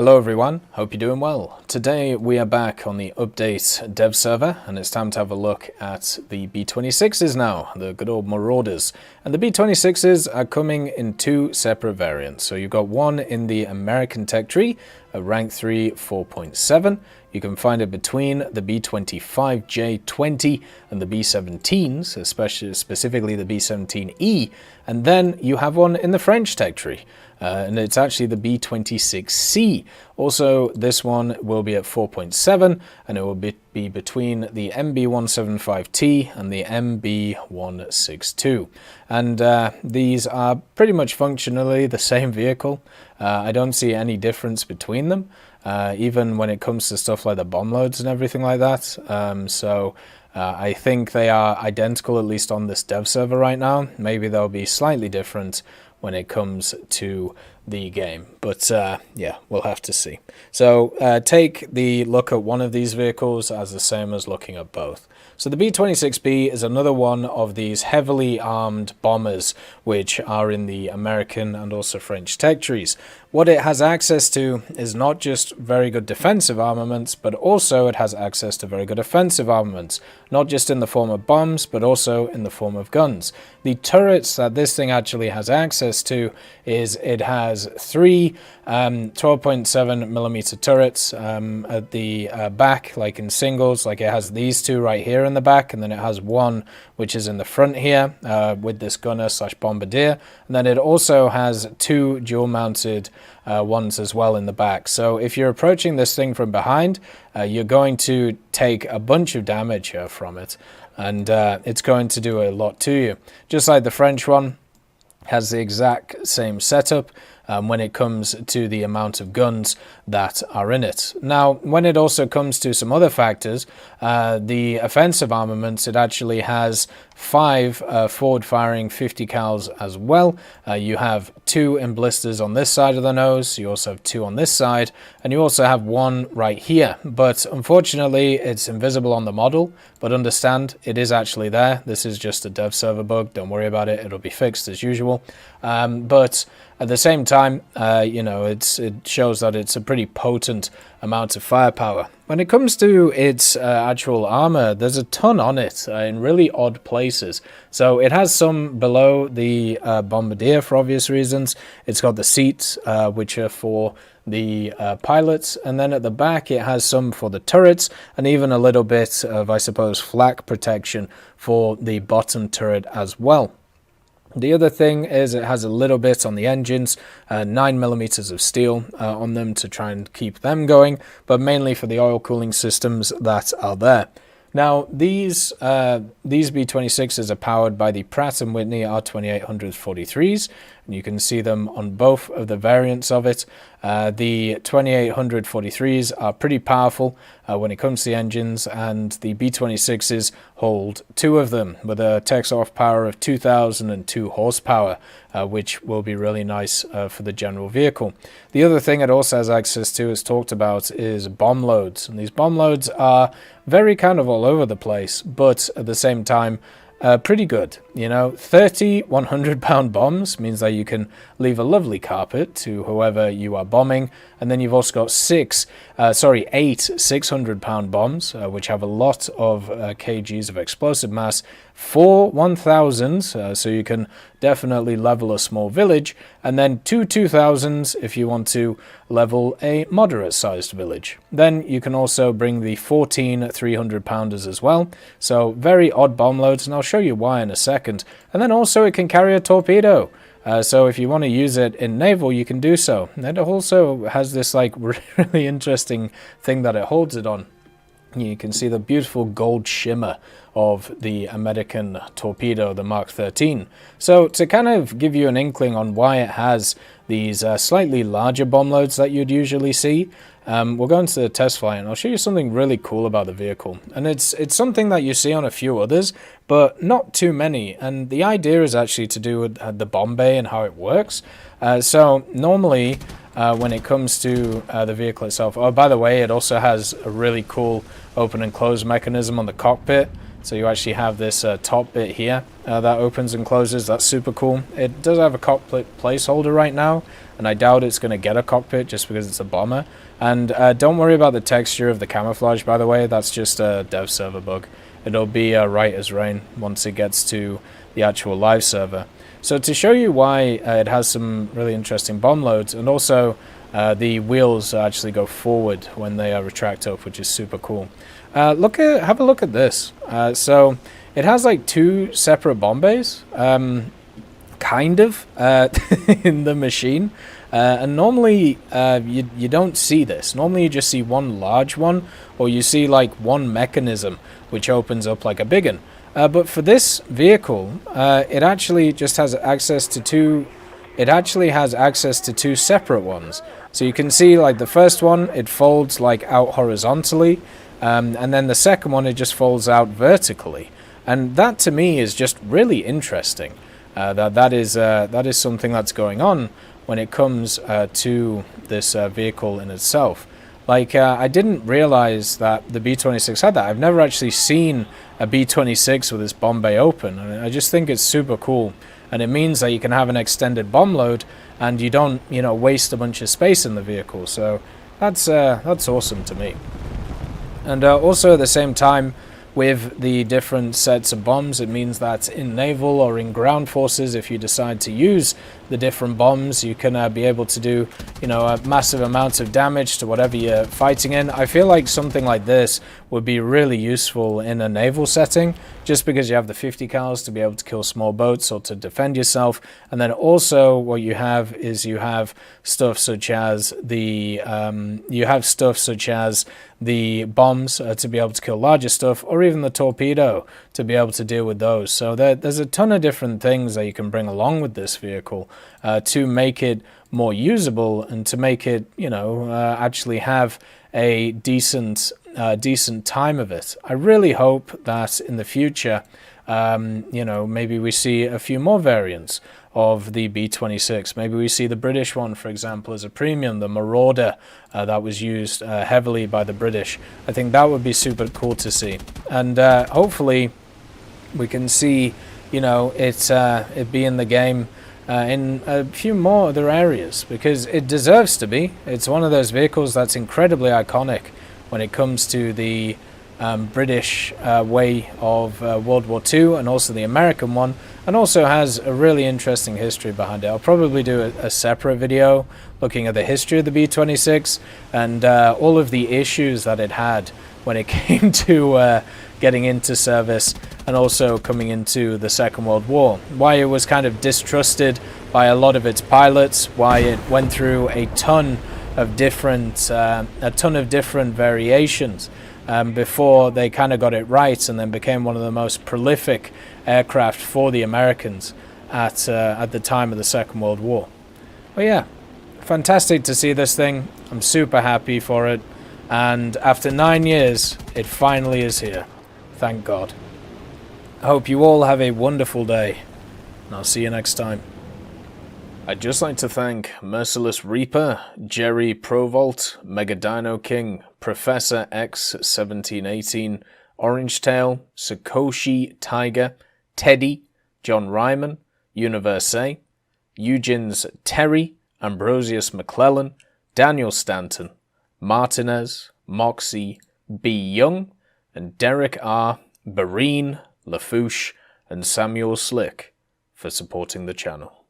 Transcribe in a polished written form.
Hello everyone, hope you're doing well. Today we are back on the update dev server and it's time to have a look at the B-26s now, the good old Marauders. And the B-26s are coming in two separate variants. So you've got one in the American tech tree, a rank 3 4.7. You can find it between the B-25J20 and the B-17s, specifically the B-17E. And then you have one in the French tech tree. And it's actually the B-26C. Also, this one will be at 4.7, and it will be between the MB-175T and the MB-162. And these are pretty much functionally the same vehicle. I don't see any difference between them, even when it comes to stuff like the bomb loads and everything like that. I think they are identical, at least on this dev server right now. Maybe they'll be slightly different when it comes to the game, but yeah, we'll have to see. So take the look at one of these vehicles as the same as looking at both. So the B-26B is another one of these heavily armed bombers which are in the American and also French tech trees. What it has access to is not just very good defensive armaments, but also it has access to very good offensive armaments, not just in the form of bombs, but also in the form of guns. The turrets that this thing actually has access to is it has three 12.7mm turrets at the back, like in singles, like it has these two right here in the back, and then it has one which is in the front here with this gunner / bombardier, and then it also has two dual mounted ones as well in the back. So if you're approaching this thing from behind, you're going to take a bunch of damage from it, and it's going to do a lot to you. Just like the French one has the exact same setup when it comes to the amount of guns that are in it. Now, when it also comes to some other factors, the offensive armaments, it actually has 5 forward-firing 50 cals as well. You have 2 in blisters on this side of the nose, you also have 2 on this side, and you also have 1 right here. But unfortunately, it's invisible on the model, but understand, it is actually there. This is just a dev server bug, don't worry about it, it'll be fixed as usual. But at the same time, you know, it shows that it's a pretty potent amount of firepower. When it comes to its actual armor, there's a ton on it in really odd places. So it has some below the bombardier for obvious reasons. It's got the seats, which are for the pilots, and then at the back it has some for the turrets, and even a little bit of, I suppose, flak protection for the bottom turret as well. The other thing is it has a little bit on the engines, 9mm of steel on them to try and keep them going, but mainly for the oil cooling systems that are there. Now, these B-26s are powered by the Pratt & Whitney R2800-43s, and you can see them on both of the variants of it. The 2800-43s are pretty powerful when it comes to the engines, and the B-26s hold 2 of them with a takeoff power of 2002 horsepower, which will be really nice for the general vehicle. The other thing it also has access to, as talked about, is bomb loads, and these bomb loads are very kind of all over the place, but at the same time pretty good. You know, 30 100-pound bombs means that you can leave a lovely carpet to whoever you are bombing, and then you've also got 8 600-pound bombs, which have a lot of kgs of explosive mass for 1000, so you can definitely level a small village, and then 2 2000s if you want to level a moderate-sized village. Then you can also bring the 14 300-pounders as well, so very odd bomb loads, and I'll show you why in a second. And then also it can carry a torpedo. So if you want to use it in naval, you can do so. And it also has this like really interesting thing that it holds it on. You can see the beautiful gold shimmer of the American torpedo, the Mark 13. So to kind of give you an inkling on why it has these slightly larger bomb loads that you'd usually see, we'll go into the test flight and I'll show you something really cool about the vehicle. And it's something that you see on a few others, but not too many. And the idea is actually to do with the bomb bay and how it works. So normally when it comes to the vehicle itself, oh, by the way, it also has a really cool open and close mechanism on the cockpit. So you actually have this top bit here that opens and closes. That's super cool. It does have a cockpit placeholder right now, and I doubt it's going to get a cockpit just because it's a bomber. And don't worry about the texture of the camouflage, by the way. That's just a dev server bug. It'll be right as rain once it gets to the actual live server. So to show you why it has some really interesting bomb loads, and also the wheels actually go forward when they retract up, which is super cool. Have a look at this. So it has like 2 separate bomb bays, kind of, in the machine. And normally you don't see this. Normally you just see one large one, or you see like one mechanism which opens up like a big one. But for this vehicle, it actually just has access to 2. It actually has access to 2 separate ones. So you can see like the first one, it folds like out horizontally, and then the second one, it just folds out vertically. And that to me is just really interesting. That is something that's going on when it comes to this vehicle in itself. Like, I didn't realize that the B-26 had that. I've never actually seen a B-26 with its bomb bay open. And I just think it's super cool. And it means that you can have an extended bomb load and you don't, waste a bunch of space in the vehicle. So that's awesome to me. And also at the same time, with the different sets of bombs, it means that in naval or in ground forces, if you decide to use the different bombs, you can be able to do, a massive amount of damage to whatever you're fighting in. I feel like something like this would be really useful in a naval setting, just because you have the 50 cals to be able to kill small boats or to defend yourself. And then also what you have is you have stuff such as the bombs to be able to kill larger stuff, or even the torpedo to be able to deal with those. So there's a ton of different things that you can bring along with this vehicle to make it more usable and to make it, actually have a decent time of it. I really hope that in the future, maybe we see a few more variants of the B-26. Maybe we see the British one, for example, as a premium, the Marauder that was used heavily by the British. I think that would be super cool to see. And hopefully we can see, it be in the game in a few more other areas, because it deserves to be. It's one of those vehicles that's incredibly iconic when it comes to the British way of World War II, and also the American one, and also has a really interesting history behind it. I'll probably do a separate video looking at the history of the B-26 and all of the issues that it had when it came to getting into service and also coming into the Second World War. Why it was kind of distrusted by a lot of its pilots, why it went through a ton of different variations before they kind of got it right, and then became one of the most prolific aircraft for the Americans at the time of the Second World War. But yeah, fantastic to see this thing. I'm super happy for it, and after 9 years, it finally is here. Thank God. I hope you all have a wonderful day, and I'll see you next time. I'd just like to thank Merciless Reaper, Jerry Provolt, Megadino King, Professor X1718, Orange Tail, Sakoshi Tiger, Teddy, John Ryman, Universe, Eugens Terry, Ambrosius McClellan, Daniel Stanton, Martinez, Moxie, B. Young, and Derek R., Bareen, Lafouche, and Samuel Slick for supporting the channel.